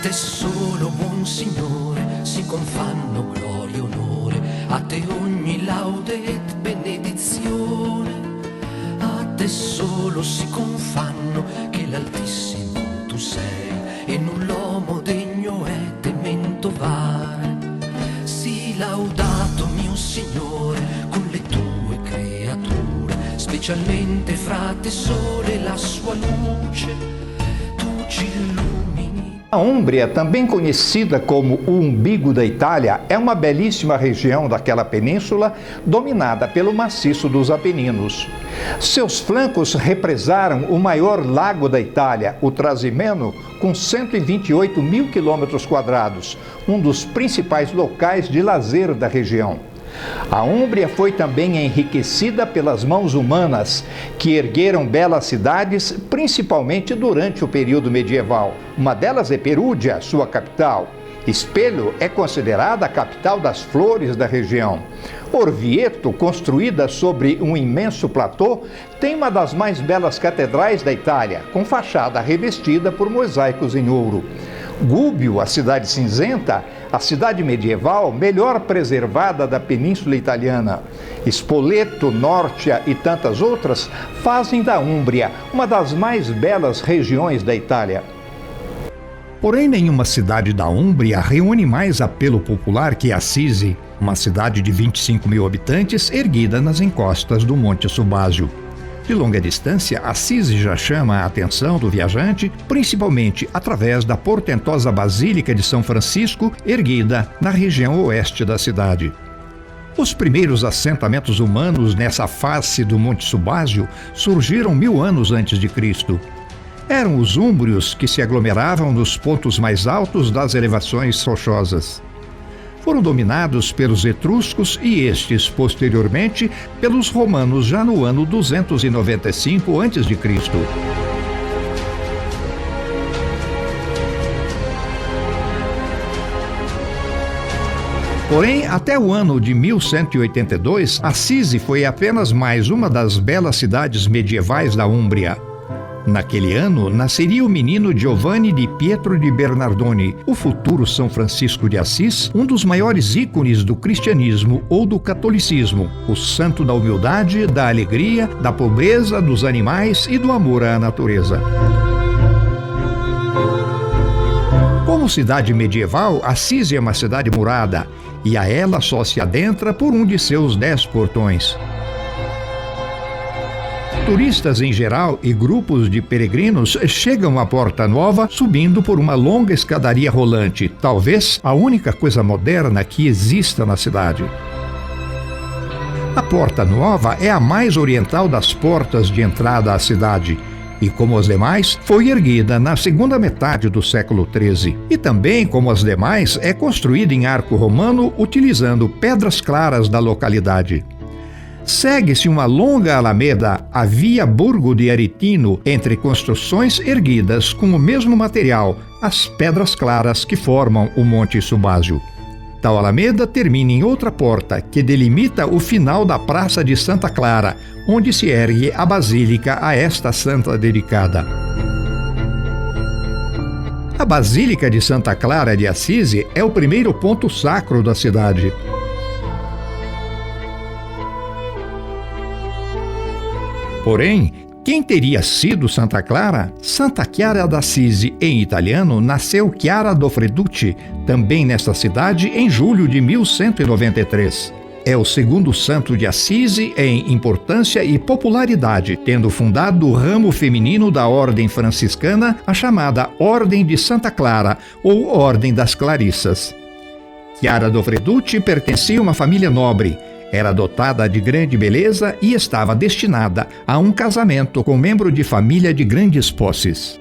te solo, buon Signore, si confanno gloria e onore, a te ogni laude et benedizione, a te solo si confanno, che l'Altissimo tu sei, e null'uomo degno è temento vare. Sii laudato mio Signore con le tue creature, specialmente fra te sole e la sua luce, tu ci illumini. A Úmbria, também conhecida como o umbigo da Itália, é uma belíssima região daquela península dominada pelo maciço dos Apeninos. Seus flancos represaram o maior lago da Itália, o Trasimeno, com 128 mil quilômetros quadrados, um dos principais locais de lazer da região. A Úmbria foi também enriquecida pelas mãos humanas, que ergueram belas cidades, principalmente durante o período medieval. Uma delas é Perúdia, sua capital. Spello é considerada a capital das flores da região. Orvieto, construída sobre um imenso platô, tem uma das mais belas catedrais da Itália, com fachada revestida por mosaicos em ouro. Gúbio, a cidade cinzenta, a cidade medieval melhor preservada da Península Italiana. Spoleto, Norcia e tantas outras fazem da Úmbria uma das mais belas regiões da Itália. Porém, nenhuma cidade da Úmbria reúne mais apelo popular que Assisi, uma cidade de 25 mil habitantes erguida nas encostas do Monte Subásio. De longa distância, Assisi já chama a atenção do viajante, principalmente através da portentosa Basílica de São Francisco, erguida na região oeste da cidade. Os primeiros assentamentos humanos nessa face do Monte Subásio surgiram 1000 anos antes de Cristo. Eram os úmbrios que se aglomeravam nos pontos mais altos das elevações rochosas. Foram dominados pelos etruscos e estes, posteriormente, pelos romanos já no ano 295 a.C. Porém, até o ano de 1182, Assisi foi apenas mais uma das belas cidades medievais da Úmbria. Naquele ano, nasceria o menino Giovanni di Pietro di Bernardone, o futuro São Francisco de Assis, um dos maiores ícones do cristianismo ou do catolicismo, o santo da humildade, da alegria, da pobreza, dos animais e do amor à natureza. Como cidade medieval, Assis é uma cidade murada, e a ela só se adentra por um de seus 10 portões. Turistas em geral e grupos de peregrinos chegam à Porta Nova subindo por uma longa escadaria rolante, talvez a única coisa moderna que exista na cidade. A Porta Nova é a mais oriental das portas de entrada à cidade e, como as demais, foi erguida na segunda metade do século XIII. E também, como as demais, é construída em arco romano utilizando pedras claras da localidade. Segue-se uma longa alameda, a Via Borgo di Aretino, entre construções erguidas com o mesmo material, as pedras claras que formam o Monte Subásio. Tal alameda termina em outra porta, que delimita o final da Praça de Santa Clara, onde se ergue a basílica a esta santa dedicada. A Basílica de Santa Clara de Assisi é o primeiro ponto sacro da cidade. Porém, quem teria sido Santa Clara? Santa Chiara d'Assisi, em italiano, nasceu Chiara do Freducci, também nesta cidade, em julho de 1193. É o segundo santo de Assisi em importância e popularidade, tendo fundado o ramo feminino da Ordem Franciscana, a chamada Ordem de Santa Clara, ou Ordem das Clarissas. Chiara do Freducci pertencia a uma família nobre. Era dotada de grande beleza e estava destinada a um casamento com membro de família de grandes posses.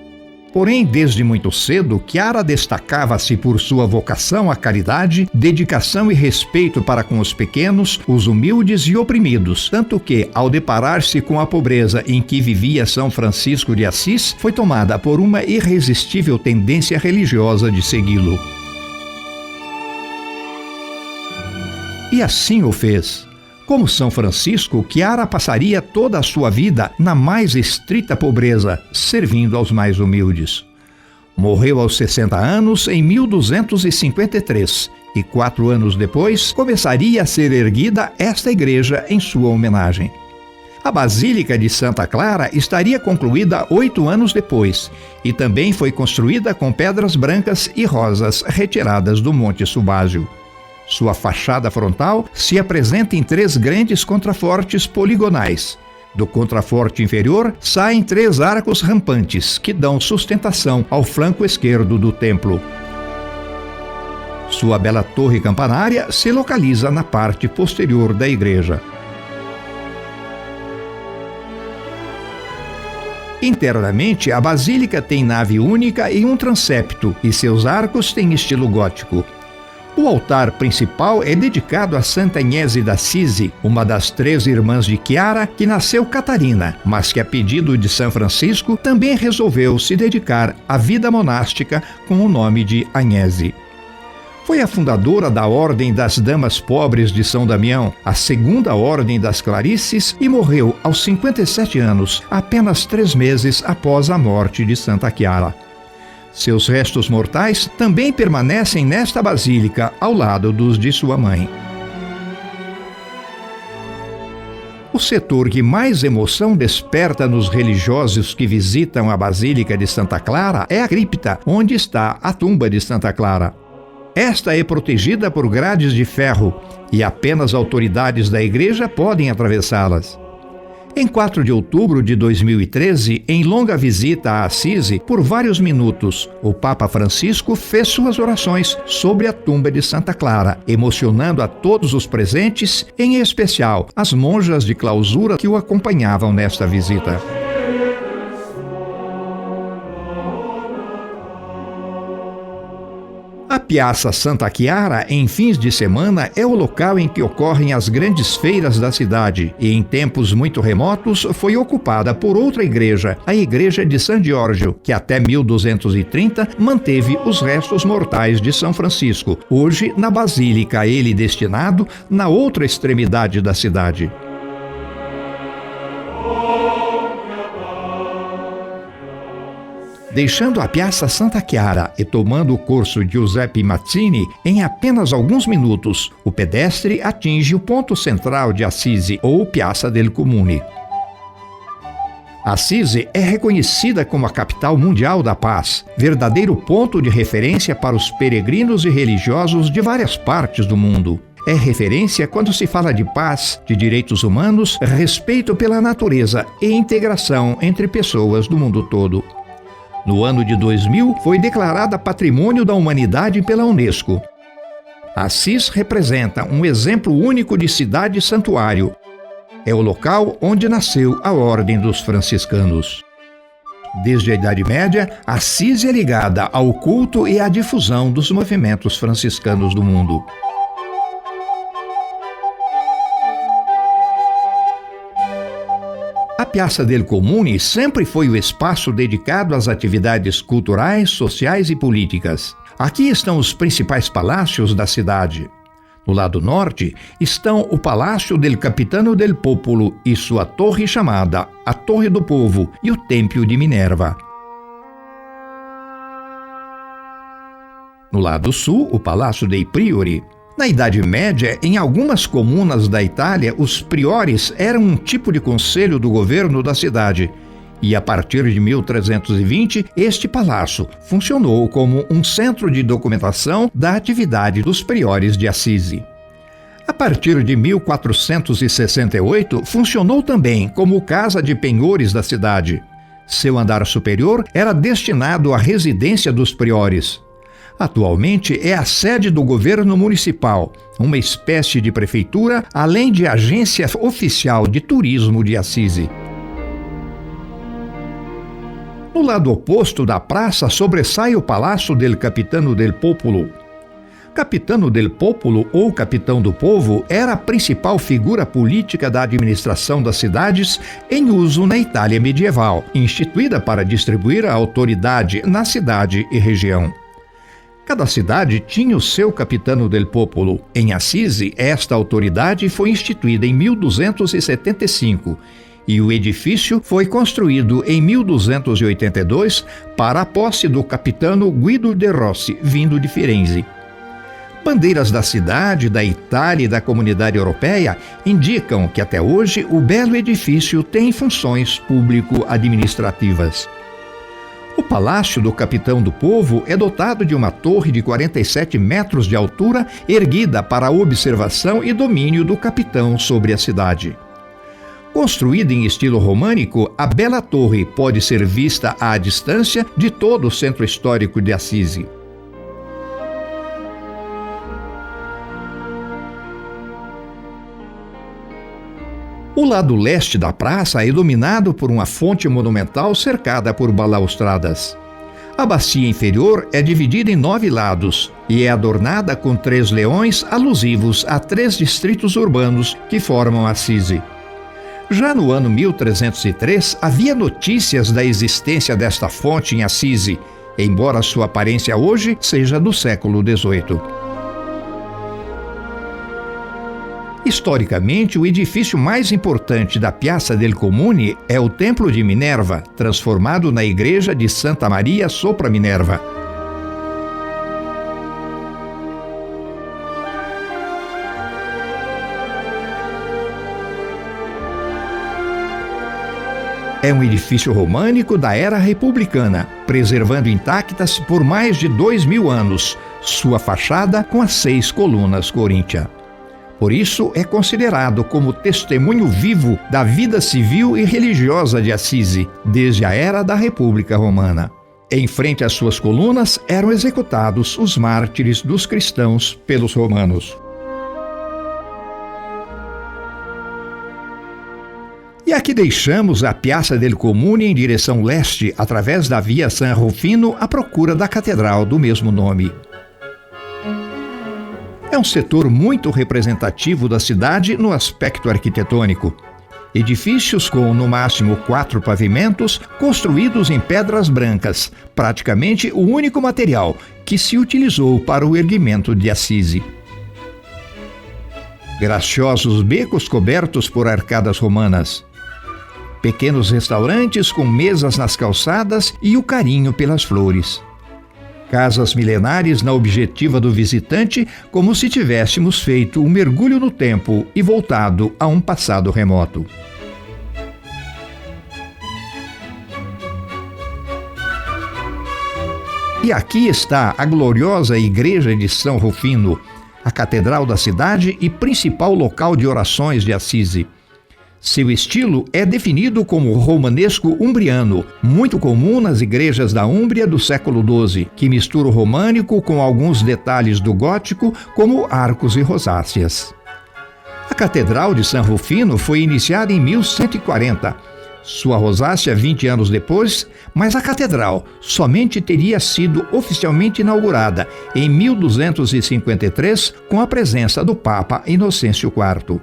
Porém, desde muito cedo, Chiara destacava-se por sua vocação à caridade, dedicação e respeito para com os pequenos, os humildes e oprimidos, tanto que, ao deparar-se com a pobreza em que vivia São Francisco de Assis, foi tomada por uma irresistível tendência religiosa de segui-lo. E assim o fez. Como São Francisco, Chiara passaria toda a sua vida na mais estrita pobreza, servindo aos mais humildes. Morreu aos 60 anos em 1253 e 4 anos depois começaria a ser erguida esta igreja em sua homenagem. A Basílica de Santa Clara estaria concluída 8 anos depois e também foi construída com pedras brancas e rosas retiradas do Monte Subásio. Sua fachada frontal se apresenta em 3 grandes contrafortes poligonais. Do contraforte inferior saem 3 arcos rampantes que dão sustentação ao flanco esquerdo do templo. Sua bela torre campanária se localiza na parte posterior da igreja. Internamente, a basílica tem nave única e um transepto, e seus arcos têm estilo gótico. O altar principal é dedicado a Santa Agnese d'Assisi, uma das 3 irmãs de Chiara, que nasceu Catarina, mas que a pedido de São Francisco também resolveu se dedicar à vida monástica com o nome de Agnese. Foi a fundadora da Ordem das Damas Pobres de São Damião, a segunda Ordem das Clarices, e morreu aos 57 anos, apenas 3 meses após a morte de Santa Chiara. Seus restos mortais também permanecem nesta basílica, ao lado dos de sua mãe. O setor que mais emoção desperta nos religiosos que visitam a Basílica de Santa Clara é a cripta, onde está a tumba de Santa Clara. Esta é protegida por grades de ferro e apenas autoridades da igreja podem atravessá-las. Em 4 de outubro de 2013, em longa visita a Assisi, por vários minutos, o Papa Francisco fez suas orações sobre a tumba de Santa Clara, emocionando a todos os presentes, em especial as monjas de clausura que o acompanhavam nesta visita. A Piazza Santa Chiara, em fins de semana, é o local em que ocorrem as grandes feiras da cidade e, em tempos muito remotos, foi ocupada por outra igreja, a Igreja de San Giorgio, que até 1230 manteve os restos mortais de São Francisco, hoje na basílica a ele destinado, na outra extremidade da cidade. Deixando a Piazza Santa Chiara e tomando o corso Giuseppe Mazzini, em apenas alguns minutos, o pedestre atinge o ponto central de Assisi, ou Piazza del Comune. Assisi é reconhecida como a capital mundial da paz, verdadeiro ponto de referência para os peregrinos e religiosos de várias partes do mundo. É referência quando se fala de paz, de direitos humanos, respeito pela natureza e integração entre pessoas do mundo todo. No ano de 2000, foi declarada Patrimônio da Humanidade pela Unesco. Assis representa um exemplo único de cidade-santuário. É o local onde nasceu a Ordem dos Franciscanos. Desde a Idade Média, Assis é ligada ao culto e à difusão dos movimentos franciscanos do mundo. A Piazza del Comune sempre foi o espaço dedicado às atividades culturais, sociais e políticas. Aqui estão os principais palácios da cidade. No lado norte estão o Palácio del Capitano del Popolo e sua torre chamada a Torre do Povo e o Tempio de Minerva. No lado sul, o Palácio dei Priori. Na Idade Média, em algumas comunas da Itália, os priores eram um tipo de conselho do governo da cidade. E a partir de 1320, este palácio funcionou como um centro de documentação da atividade dos priores de Assisi. A partir de 1468, funcionou também como casa de penhores da cidade. Seu andar superior era destinado à residência dos priores. Atualmente é a sede do governo municipal, uma espécie de prefeitura, além de agência oficial de turismo de Assisi. No lado oposto da praça sobressai o Palácio del Capitano del Popolo. Capitano del Popolo, ou Capitão do Povo, era a principal figura política da administração das cidades em uso na Itália medieval, instituída para distribuir a autoridade na cidade e região. Cada cidade tinha o seu Capitano del Popolo. Em Assisi, esta autoridade foi instituída em 1275 e o edifício foi construído em 1282 para a posse do capitão Guido de Rossi, vindo de Firenze. Bandeiras da cidade, da Itália e da Comunidade Europeia indicam que até hoje o belo edifício tem funções público-administrativas. O Palácio do Capitão do Povo é dotado de uma torre de 47 metros de altura, erguida para a observação e domínio do capitão sobre a cidade. Construída em estilo românico, a bela torre pode ser vista à distância de todo o centro histórico de Assisi. O lado leste da praça é dominado por uma fonte monumental cercada por balaustradas. A bacia inferior é dividida em 9 lados e é adornada com 3 leões alusivos a 3 distritos urbanos que formam Assisi. Já no ano 1303, havia notícias da existência desta fonte em Assisi, embora sua aparência hoje seja do século XVIII. Historicamente, o edifício mais importante da Piazza del Comune é o Templo de Minerva, transformado na Igreja de Santa Maria sopra Minerva. É um edifício românico da era republicana, preservando intactas por mais de 2000 anos, sua fachada com as 6 colunas coríntias. Por isso, é considerado como testemunho vivo da vida civil e religiosa de Assisi, desde a era da República Romana. Em frente às suas colunas eram executados os mártires dos cristãos pelos romanos. E aqui deixamos a Piazza del Comune em direção leste, através da Via San Rufino, à procura da catedral do mesmo nome. É um setor muito representativo da cidade no aspecto arquitetônico. Edifícios com, no máximo, 4 pavimentos, construídos em pedras brancas, praticamente o único material que se utilizou para o erguimento de Assisi. Graciosos becos cobertos por arcadas romanas. Pequenos restaurantes com mesas nas calçadas e o carinho pelas flores. Casas milenares na objetiva do visitante, como se tivéssemos feito um mergulho no tempo e voltado a um passado remoto. E aqui está a gloriosa Igreja de São Rufino, a catedral da cidade e principal local de orações de Assisi. Seu estilo é definido como romanesco umbriano, muito comum nas igrejas da Úmbria do século XII, que mistura o românico com alguns detalhes do gótico, como arcos e rosáceas. A Catedral de San Rufino foi iniciada em 1140, sua rosácea 20 anos depois, mas a catedral somente teria sido oficialmente inaugurada em 1253, com a presença do Papa Inocêncio IV.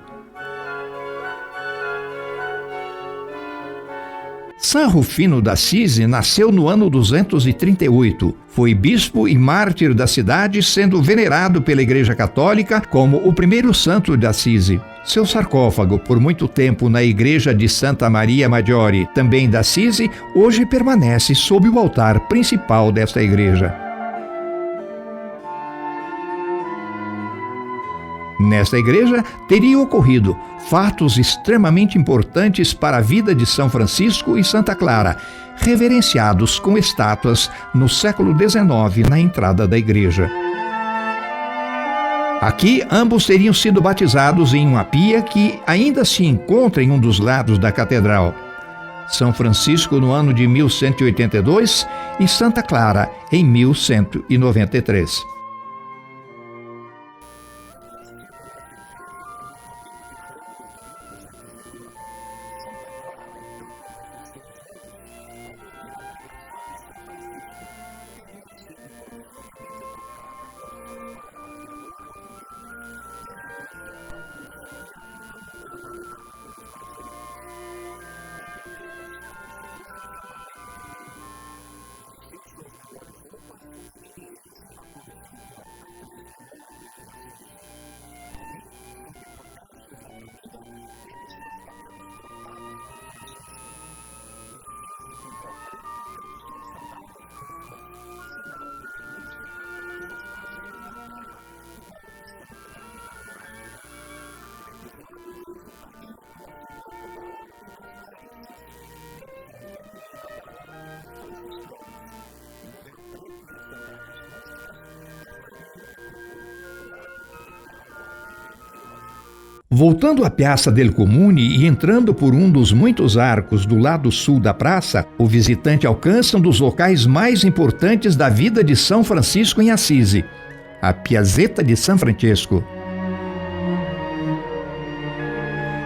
San Rufino d'Assisi nasceu no ano 238. Foi bispo e mártir da cidade, sendo venerado pela Igreja Católica como o primeiro santo de Assisi. Seu sarcófago, por muito tempo na Igreja de Santa Maria Maggiore, também d'Assisi, hoje permanece sob o altar principal desta igreja. Nesta igreja teriam ocorrido fatos extremamente importantes para a vida de São Francisco e Santa Clara, reverenciados com estátuas no século XIX na entrada da igreja. Aqui, ambos teriam sido batizados em uma pia que ainda se encontra em um dos lados da catedral. São Francisco no ano de 1182 e Santa Clara em 1193. Voltando à Piazza del Comune e entrando por um dos muitos arcos do lado sul da praça, o visitante alcança um dos locais mais importantes da vida de São Francisco em Assisi, a Piazzetta di San Francesco.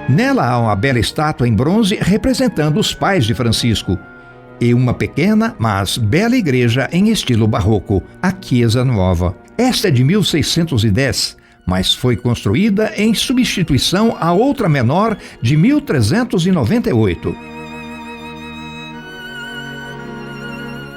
Nela há uma bela estátua em bronze representando os pais de Francisco e uma pequena, mas bela igreja em estilo barroco, a Chiesa Nuova. Esta é de 1610, mas foi construída em substituição a outra menor de 1398.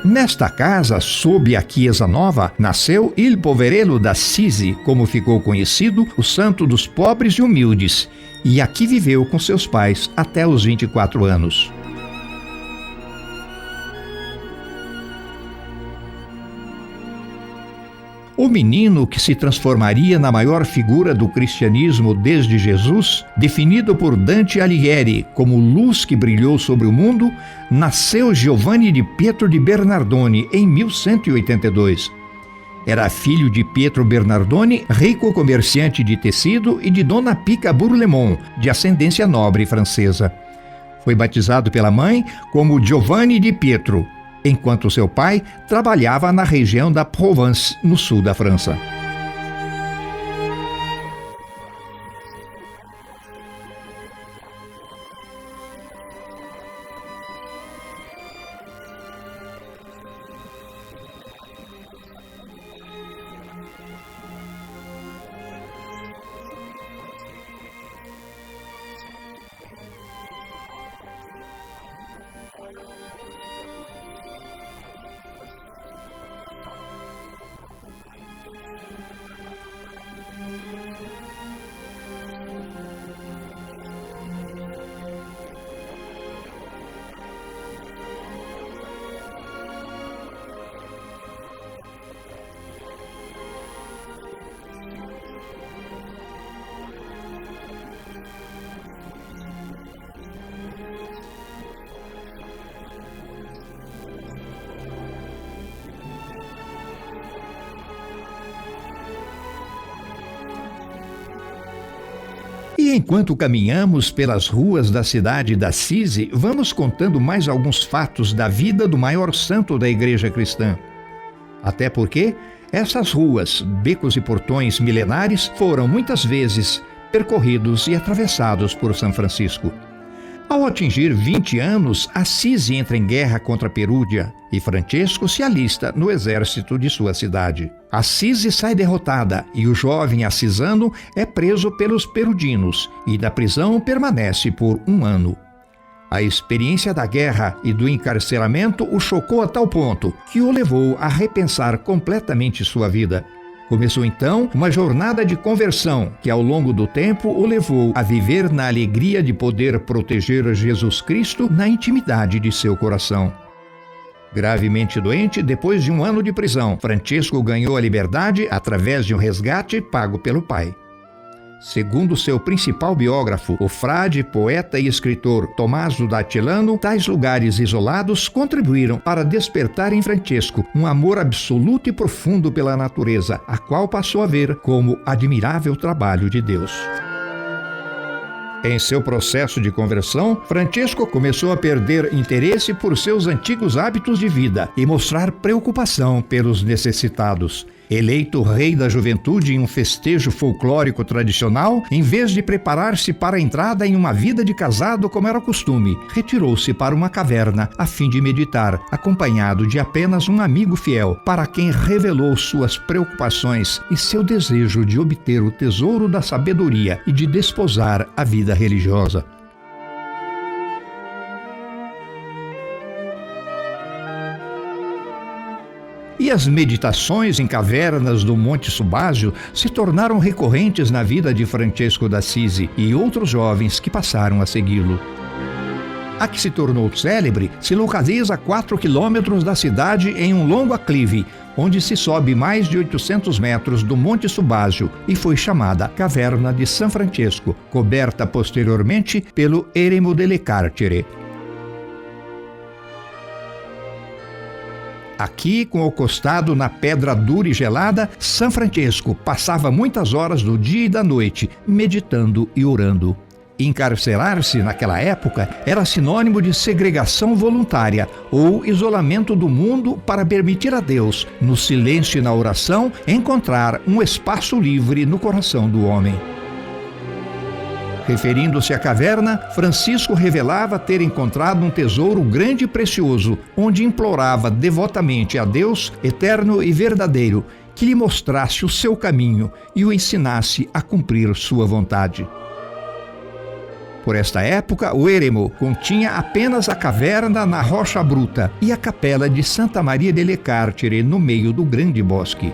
Nesta casa, sob a Chiesa Nova, nasceu Il Poverello d'Assisi, como ficou conhecido, o santo dos pobres e humildes, e aqui viveu com seus pais até os 24 anos. O menino que se transformaria na maior figura do cristianismo desde Jesus, definido por Dante Alighieri como luz que brilhou sobre o mundo, nasceu Giovanni di Pietro di Bernardoni em 1182. Era filho de Pietro Bernardoni, rico comerciante de tecido, e de Dona Pica Bourlemont, de ascendência nobre francesa. Foi batizado pela mãe como Giovanni di Pietro, enquanto seu pai trabalhava na região da Provence, no sul da França. E enquanto caminhamos pelas ruas da cidade de Assisi, vamos contando mais alguns fatos da vida do maior santo da Igreja cristã. Até porque essas ruas, becos e portões milenares foram muitas vezes percorridos e atravessados por São Francisco. Ao atingir 20 anos, Assisi entra em guerra contra Perúdia e Francesco se alista no exército de sua cidade. Assisi sai derrotada e o jovem assisano é preso pelos perudinos e na prisão permanece por 1 ano. A experiência da guerra e do encarceramento o chocou a tal ponto que o levou a repensar completamente sua vida. Começou então uma jornada de conversão que ao longo do tempo o levou a viver na alegria de poder proteger Jesus Cristo na intimidade de seu coração. Gravemente doente, depois de 1 ano de prisão, Francesco ganhou a liberdade através de um resgate pago pelo pai. Segundo seu principal biógrafo, o frade, poeta e escritor Tommaso d'Atilano, tais lugares isolados contribuíram para despertar em Francesco um amor absoluto e profundo pela natureza, a qual passou a ver como admirável trabalho de Deus. Em seu processo de conversão, Francesco começou a perder interesse por seus antigos hábitos de vida e mostrar preocupação pelos necessitados. Eleito rei da juventude em um festejo folclórico tradicional, em vez de preparar-se para a entrada em uma vida de casado como era costume, retirou-se para uma caverna a fim de meditar, acompanhado de apenas um amigo fiel, para quem revelou suas preocupações e seu desejo de obter o tesouro da sabedoria e de desposar a vida religiosa. E as meditações em cavernas do Monte Subásio se tornaram recorrentes na vida de Francesco d'Assisi e outros jovens que passaram a segui-lo. A que se tornou célebre se localiza a 4 quilômetros da cidade em um longo aclive, onde se sobe mais de 800 metros do Monte Subásio e foi chamada Caverna de San Francesco, coberta posteriormente pelo Eremo delle Carcere. Aqui, com o costado na pedra dura e gelada, São Francisco passava muitas horas do dia e da noite meditando e orando. Encarcerar-se naquela época era sinônimo de segregação voluntária ou isolamento do mundo para permitir a Deus, no silêncio e na oração, encontrar um espaço livre no coração do homem. Referindo-se à caverna, Francisco revelava ter encontrado um tesouro grande e precioso, onde implorava devotamente a Deus, eterno e verdadeiro, que lhe mostrasse o seu caminho e o ensinasse a cumprir sua vontade. Por esta época, o eremo continha apenas a caverna na Rocha Bruta e a capela de Santa Maria delle Carcere no meio do grande bosque.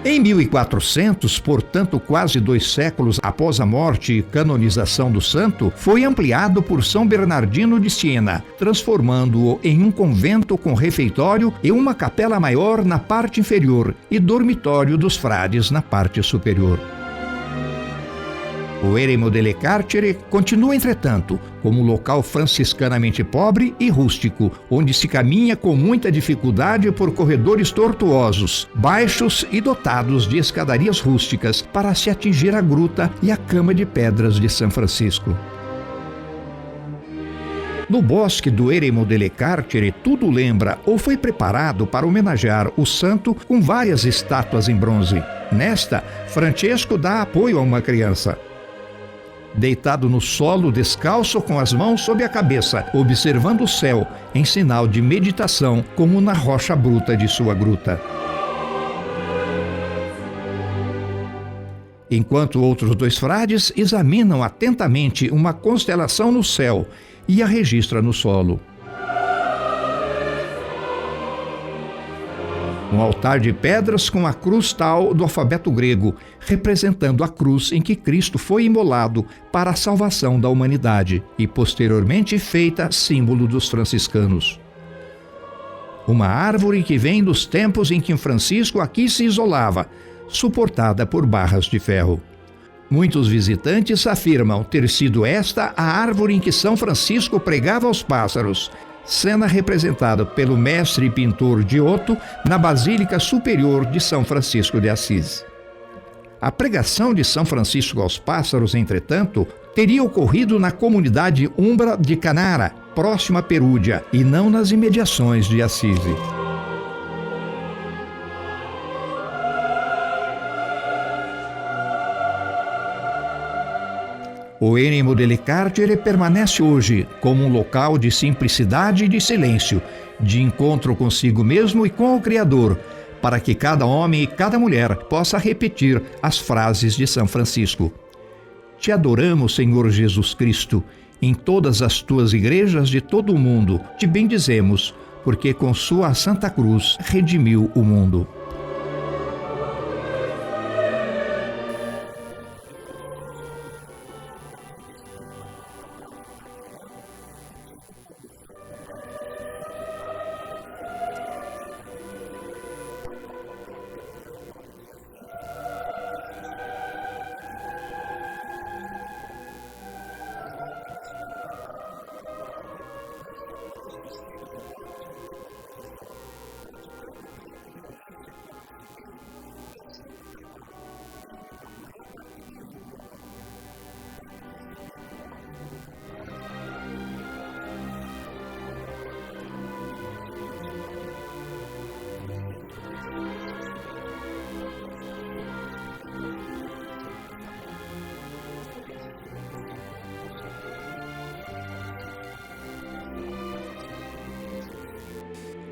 Em 1400, portanto quase 2 séculos após a morte e canonização do santo, foi ampliado por São Bernardino de Siena, transformando-o em um convento com refeitório e uma capela maior na parte inferior e dormitório dos frades na parte superior. O Eremo delle Carcere continua, entretanto, como um local franciscanamente pobre e rústico, onde se caminha com muita dificuldade por corredores tortuosos, baixos e dotados de escadarias rústicas para se atingir a gruta e a cama de pedras de São Francisco. No bosque do Eremo delle Carcere, tudo lembra ou foi preparado para homenagear o santo com várias estátuas em bronze. Nesta, Francesco dá apoio a uma criança. Deitado no solo, descalço, com as mãos sob a cabeça, observando o céu, em sinal de meditação, como na rocha bruta de sua gruta. Enquanto outros 2 frades examinam atentamente uma constelação no céu e a registra no solo. Um altar de pedras com a cruz tal do alfabeto grego, representando a cruz em que Cristo foi imolado para a salvação da humanidade e posteriormente feita símbolo dos franciscanos. Uma árvore que vem dos tempos em que Francisco aqui se isolava, suportada por barras de ferro. Muitos visitantes afirmam ter sido esta a árvore em que São Francisco pregava aos pássaros, cena representada pelo mestre e pintor Giotto na Basílica Superior de São Francisco de Assis. A pregação de São Francisco aos pássaros, entretanto, teria ocorrido na comunidade umbra de Canara, próxima a Perúdia, e não nas imediações de Assisi. O Eremo delle Carcere permanece hoje como um local de simplicidade e de silêncio, de encontro consigo mesmo e com o Criador, para que cada homem e cada mulher possa repetir as frases de São Francisco. Te adoramos, Senhor Jesus Cristo, em todas as tuas igrejas de todo o mundo. Te bendizemos, porque com sua Santa Cruz redimiu o mundo.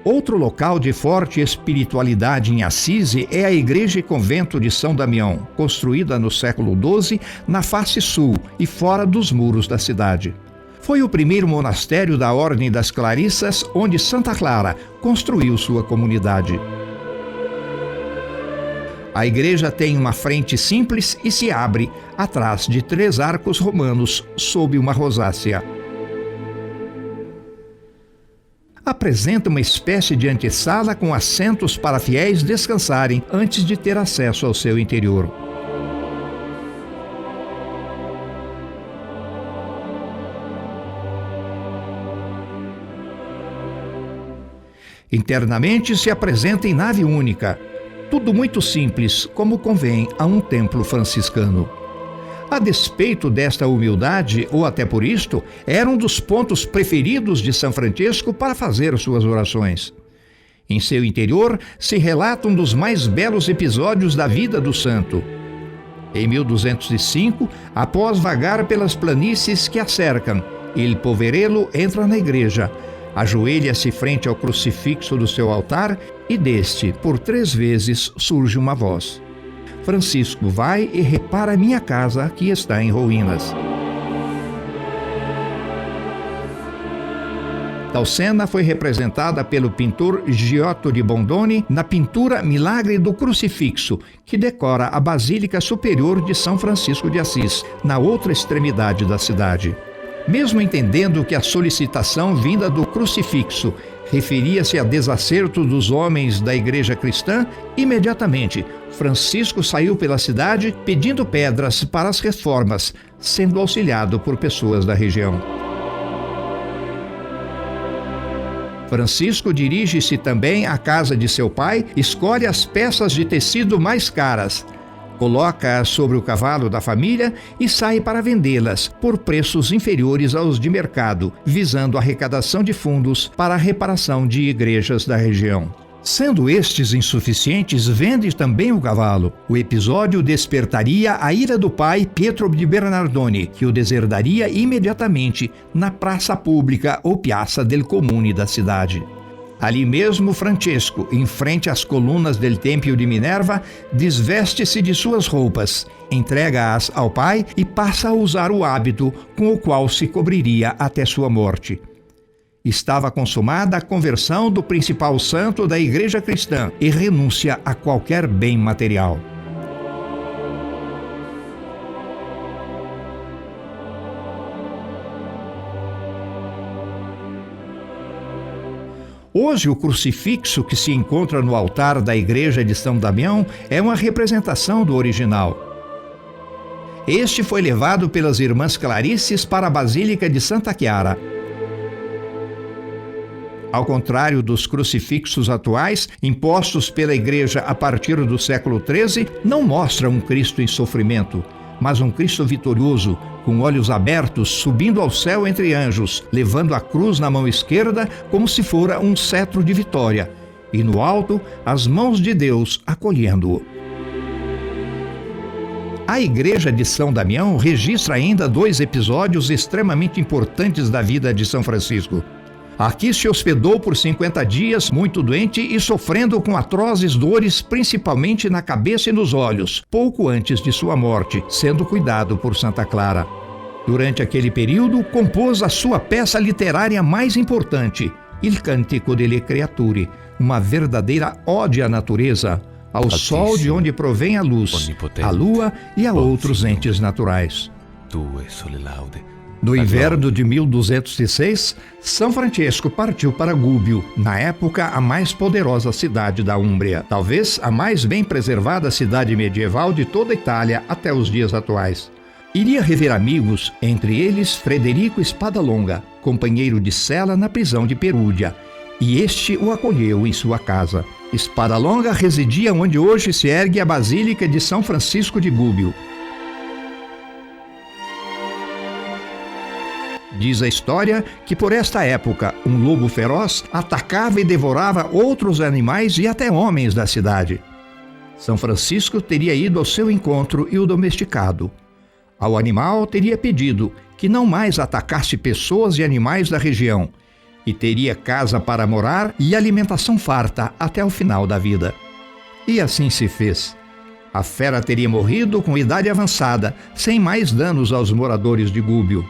Outro local de forte espiritualidade em Assisi é a Igreja e Convento de São Damião, construída no século XII na face sul e fora dos muros da cidade. Foi o primeiro monastério da Ordem das Clarissas, onde Santa Clara construiu sua comunidade. A igreja tem uma frente simples e se abre atrás de 3 arcos romanos sob uma rosácea. Apresenta uma espécie de antessala com assentos para fiéis descansarem antes de ter acesso ao seu interior. Internamente se apresenta em nave única. Tudo muito simples, como convém a um templo franciscano. A despeito desta humildade, ou até por isto, era um dos pontos preferidos de São Francisco para fazer suas orações. Em seu interior se relata um dos mais belos episódios da vida do santo. Em 1205, após vagar pelas planícies que a cercam, il poverello entra na igreja, ajoelha-se frente ao crucifixo do seu altar e deste, por 3 vezes, surge uma voz: Francisco, vai e repara minha casa que está em ruínas. Tal cena foi representada pelo pintor Giotto di Bondone na pintura Milagre do Crucifixo, que decora a Basílica Superior de São Francisco de Assis, na outra extremidade da cidade. Mesmo entendendo que a solicitação vinda do crucifixo referia-se a desacerto dos homens da igreja cristã, imediatamente Francisco saiu pela cidade pedindo pedras para as reformas, sendo auxiliado por pessoas da região. Francisco dirige-se também à casa de seu pai, escolhe as peças de tecido mais caras, coloca-as sobre o cavalo da família e sai para vendê-las por preços inferiores aos de mercado, visando a arrecadação de fundos para a reparação de igrejas da região. Sendo estes insuficientes, vende também o cavalo. O episódio despertaria a ira do pai Pietro de Bernardone, que o deserdaria imediatamente na praça pública ou Piazza del Comune da cidade. Ali mesmo, Francesco, em frente às colunas del Tempio de Minerva, desveste-se de suas roupas, entrega-as ao pai e passa a usar o hábito com o qual se cobriria até sua morte. Estava consumada a conversão do principal santo da igreja cristã e renúncia a qualquer bem material. Hoje, o crucifixo que se encontra no altar da igreja de São Damião é uma representação do original. Este foi levado pelas irmãs Clarices para a Basílica de Santa Chiara. Ao contrário dos crucifixos atuais, impostos pela Igreja a partir do século XIII, não mostra um Cristo em sofrimento, mas um Cristo vitorioso, com olhos abertos, subindo ao céu entre anjos, levando a cruz na mão esquerda como se fora um cetro de vitória, e no alto, as mãos de Deus acolhendo-o. A Igreja de São Damião registra ainda 2 episódios extremamente importantes da vida de São Francisco. Aqui se hospedou por 50 dias, muito doente e sofrendo com atrozes dores, principalmente na cabeça e nos olhos, pouco antes de sua morte, sendo cuidado por Santa Clara. Durante aquele período, compôs a sua peça literária mais importante, Il Cantico delle Creature, uma verdadeira ode à natureza, ao sol de onde provém a luz, à lua e a outros entes naturais. No inverno de 1206, São Francisco partiu para Gúbio, na época a mais poderosa cidade da Úmbria, talvez a mais bem preservada cidade medieval de toda a Itália até os dias atuais. Iria rever amigos, entre eles Frederico Spadalonga, companheiro de cela na prisão de Perúdia, e este o acolheu em sua casa. Spadalonga residia onde hoje se ergue a Basílica de São Francisco de Gúbio. Diz a história que por esta época um lobo feroz atacava e devorava outros animais e até homens da cidade. São Francisco teria ido ao seu encontro e o domesticado. Ao animal teria pedido que não mais atacasse pessoas e animais da região e teria casa para morar e alimentação farta até o final da vida. E assim se fez. A fera teria morrido com idade avançada, sem mais danos aos moradores de Gúbio.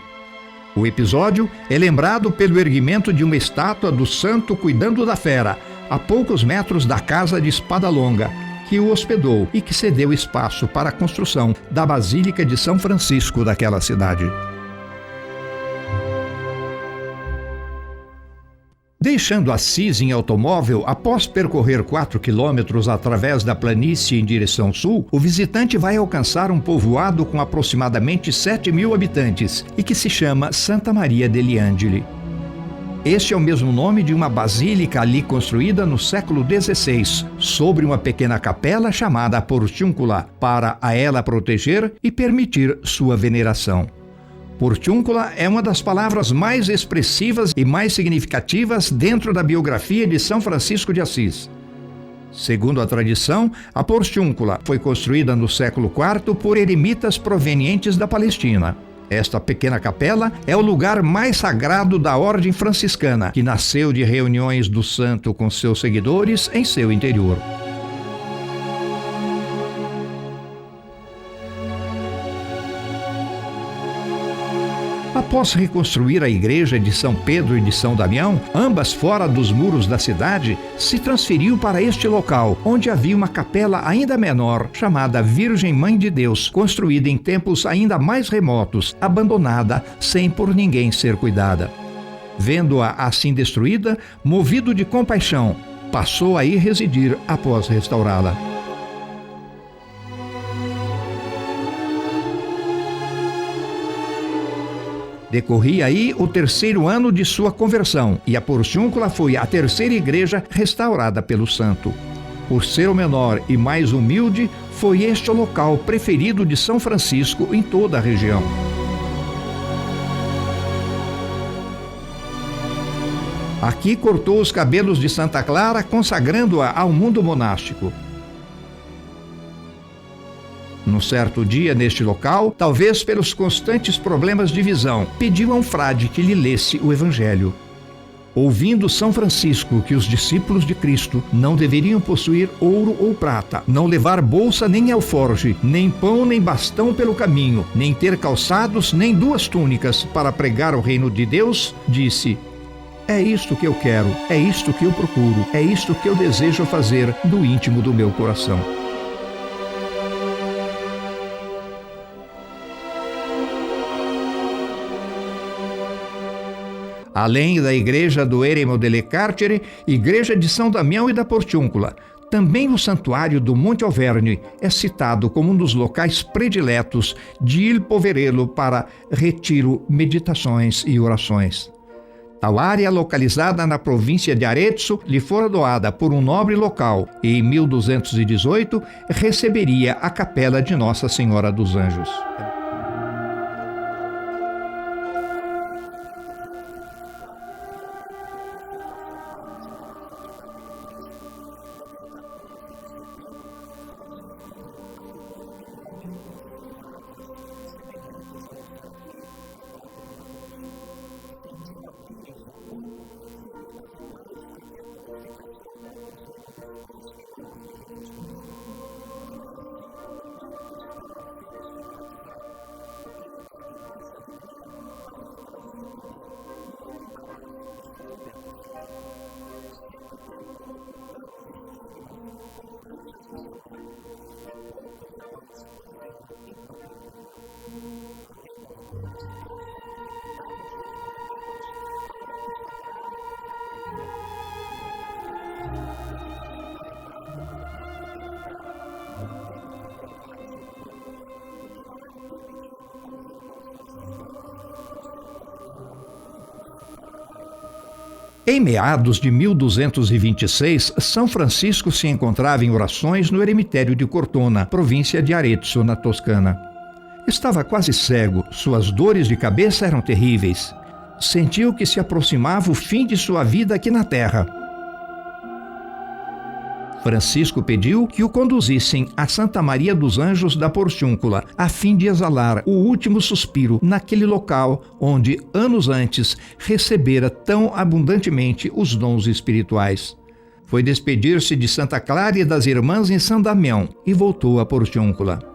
O episódio é lembrado pelo erguimento de uma estátua do santo cuidando da fera, a poucos metros da casa de Spadalonga, que o hospedou e que cedeu espaço para a construção da Basílica de São Francisco daquela cidade. Deixando Assis em automóvel, após percorrer 4 quilômetros através da planície em direção sul, o visitante vai alcançar um povoado com aproximadamente 7.000 habitantes e que se chama Santa Maria degli Angeli. Este é o mesmo nome de uma basílica ali construída no século XVI, sobre uma pequena capela chamada Portiúncula, para a ela proteger e permitir sua veneração. Portiúncula é uma das palavras mais expressivas e mais significativas dentro da biografia de São Francisco de Assis. Segundo a tradição, a Portiúncula foi construída no século IV por eremitas provenientes da Palestina. Esta pequena capela é o lugar mais sagrado da Ordem Franciscana, que nasceu de reuniões do santo com seus seguidores em seu interior. Após reconstruir a igreja de São Pedro e de São Damião, ambas fora dos muros da cidade, se transferiu para este local, onde havia uma capela ainda menor, chamada Virgem Mãe de Deus, construída em tempos ainda mais remotos, abandonada, sem por ninguém ser cuidada. Vendo-a assim destruída, movido de compaixão, passou a ir residir após restaurá-la. Decorria aí o 3º ano de sua conversão, e a Portiúncula foi a 3ª igreja restaurada pelo santo. Por ser o menor e mais humilde, foi este o local preferido de São Francisco em toda a região. Aqui cortou os cabelos de Santa Clara, consagrando-a ao mundo monástico. Num certo dia, neste local, talvez pelos constantes problemas de visão, pediu a um frade que lhe lesse o Evangelho. Ouvindo São Francisco que os discípulos de Cristo não deveriam possuir ouro ou prata, não levar bolsa nem alforge, nem pão nem bastão pelo caminho, nem ter calçados nem 2 túnicas para pregar o reino de Deus, disse: é isto que eu quero, é isto que eu procuro, é isto que eu desejo fazer do íntimo do meu coração. Além da igreja do Eremo delle Carcere, igreja de São Damião e da Portiúncula, também o santuário do Monte Alverne é citado como um dos locais prediletos de Il Poverello para retiro, meditações e orações. Tal área, localizada na província de Arezzo, lhe fora doada por um nobre local e, em 1218, receberia a capela de Nossa Senhora dos Anjos. Em meados de 1226, São Francisco se encontrava em orações no eremitério de Cortona, província de Arezzo, na Toscana. Estava quase cego, suas dores de cabeça eram terríveis. Sentiu que se aproximava o fim de sua vida aqui na terra. Francisco pediu que o conduzissem a Santa Maria dos Anjos da Portiúncula, a fim de exalar o último suspiro naquele local onde, anos antes, recebera tão abundantemente os dons espirituais. Foi despedir-se de Santa Clara e das irmãs em São Damião e voltou a Portiúncula.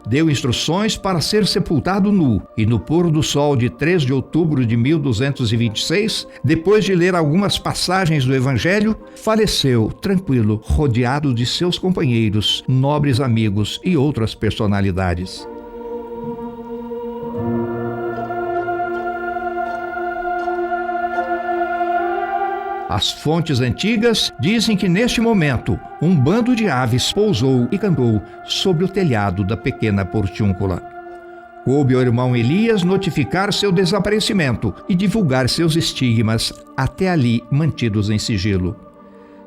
Deu instruções para ser sepultado nu e, no pôr do sol de 3 de outubro de 1226, depois de ler algumas passagens do Evangelho, faleceu tranquilo, rodeado de seus companheiros, nobres amigos e outras personalidades. As fontes antigas dizem que neste momento um bando de aves pousou e cantou sobre o telhado da pequena Portiúncula. Coube ao irmão Elias notificar seu desaparecimento e divulgar seus estigmas, até ali mantidos em sigilo.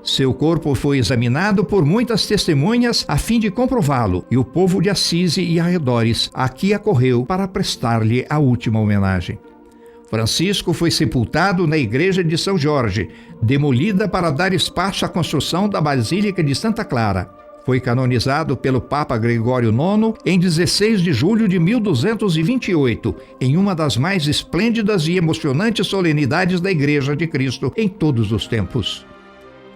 Seu corpo foi examinado por muitas testemunhas a fim de comprová-lo, e o povo de Assisi e arredores aqui acorreu para prestar-lhe a última homenagem. Francisco foi sepultado na igreja de São Jorge, demolida para dar espaço à construção da Basílica de Santa Clara. Foi canonizado pelo Papa Gregório IX em 16 de julho de 1228, em uma das mais esplêndidas e emocionantes solenidades da Igreja de Cristo em todos os tempos.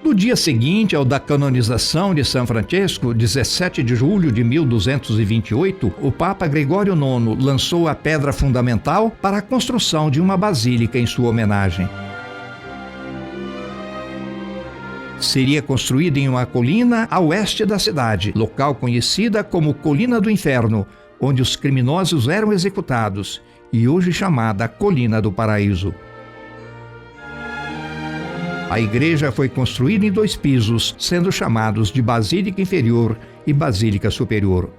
No dia seguinte ao da canonização de São Francisco, 17 de julho de 1228, o Papa Gregório IX lançou a pedra fundamental para a construção de uma basílica em sua homenagem. Seria construída em uma colina a oeste da cidade, local conhecida como Colina do Inferno, onde os criminosos eram executados, e hoje chamada Colina do Paraíso. A igreja foi construída em 2 pisos, sendo chamados de Basílica Inferior e Basílica Superior.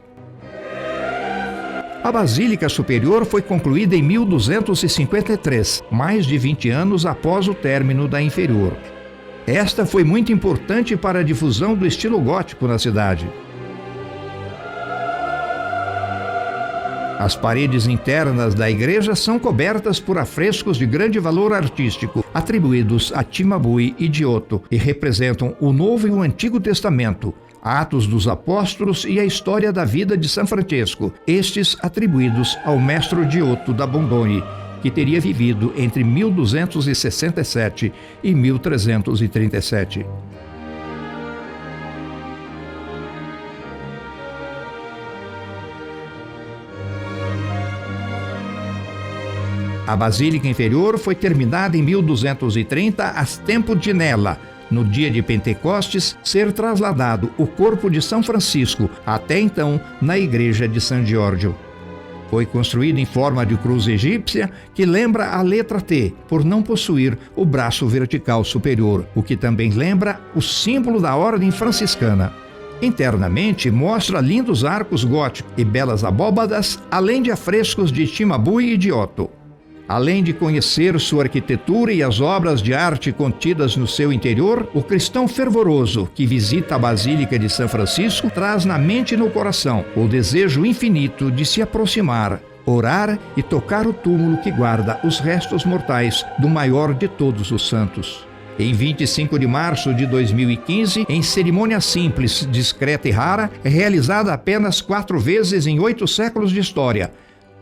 A Basílica Superior foi concluída em 1253, mais de 20 anos após o término da Inferior. Esta foi muito importante para a difusão do estilo gótico na cidade. As paredes internas da igreja são cobertas por afrescos de grande valor artístico, atribuídos a Cimabue e Giotto, e representam o Novo e o Antigo Testamento, Atos dos Apóstolos e a história da vida de São Francisco, estes atribuídos ao mestre Giotto da Bondone, que teria vivido entre 1267 e 1337. A Basílica Inferior foi terminada em 1230 a tempo de nela, no dia de Pentecostes, ser trasladado o corpo de São Francisco, até então na igreja de San Giorgio. Foi construída em forma de cruz egípcia que lembra a letra T, por não possuir o braço vertical superior, o que também lembra o símbolo da ordem franciscana. Internamente, mostra lindos arcos góticos e belas abóbadas, além de afrescos de Cimabue e Giotto. Além de conhecer sua arquitetura e as obras de arte contidas no seu interior, o cristão fervoroso que visita a Basílica de São Francisco traz na mente e no coração o desejo infinito de se aproximar, orar e tocar o túmulo que guarda os restos mortais do maior de todos os santos. Em 25 de março de 2015, em cerimônia simples, discreta e rara, realizada apenas 4 vezes em 8 séculos de história,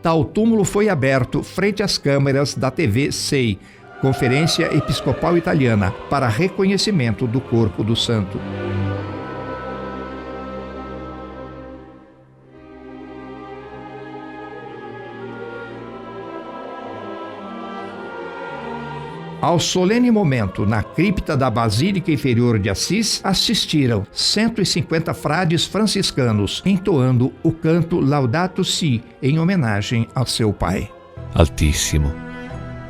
tal túmulo foi aberto frente às câmeras da TV SEI, Conferência Episcopal Italiana, para reconhecimento do corpo do santo. Ao solene momento, na cripta da Basílica Inferior de Assis, assistiram 150 frades franciscanos, entoando o canto Laudato Si, em homenagem ao seu pai. Altissimo,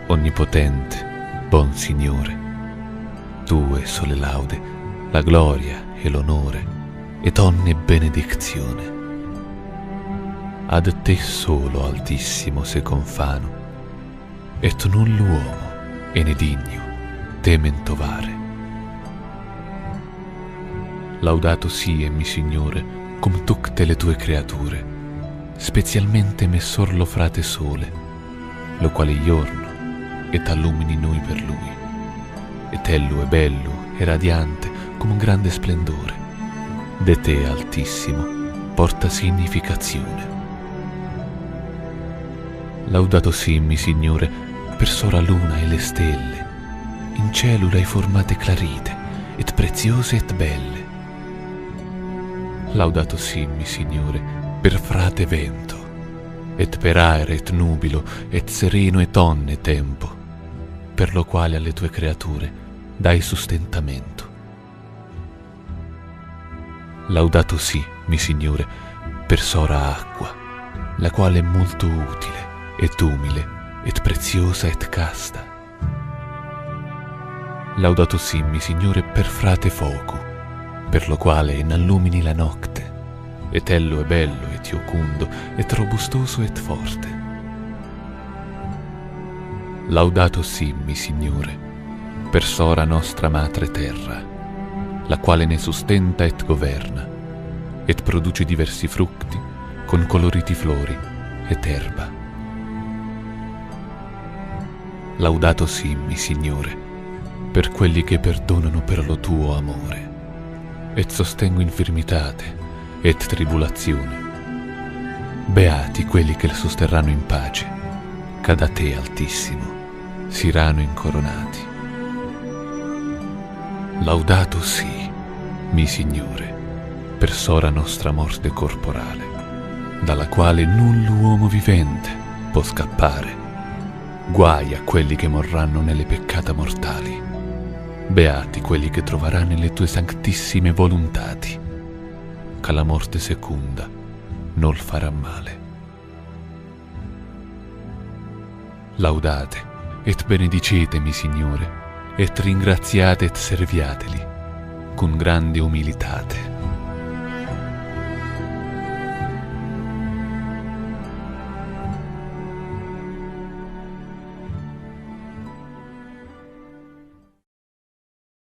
onnipotente, buon Signore, tue sole laude, la gloria e l'onore, et ogni benedizione. Ad te solo, Altissimo, se confano, et null'uomo e ne digno temen tovare. Laudato sia, mi Signore, come tutte le tue creature, specialmente messor lo frate sole, lo quale giorno et allumini noi per lui, et ello è bello e radiante come un grande splendore. De te, Altissimo, porta significazione. Laudato sia, mi Signore, per sora luna e le stelle, in cielo l'hai formate clarite, et preziose et belle. Laudato simmi, Signore, per frate vento, et per aere et nubilo, et sereno et onne tempo, per lo quale alle tue creature dai sostentamento. Laudato sì, mi Signore, per sora acqua, la quale è molto utile et umile, et preziosa et casta. Laudato simmi, Signore, per frate fuoco, per lo quale n'allumini la notte, et ello è bello, et iocundo, et robustoso, et forte. Laudato simmi, Signore, per sora nostra madre terra, la quale ne sustenta et governa, et produce diversi frutti con coloriti flori et erba. Laudato simmi, Signore, per quelli che perdonano per lo tuo amore, et sostengo infirmitate et tribulazione. Beati quelli che le sosterranno in pace, che da te, Altissimo, siranno incoronati. Laudato sì, mi Signore, per sora nostra morte corporale, dalla quale null uomo vivente può scappare. Guai a quelli che morranno nelle peccata mortali. Beati quelli che troveranno nelle tue sanctissime volontati, che la morte secunda non farà male. Laudate et benedicetemi, Signore, et ringraziate et serviateli con grande umilitate.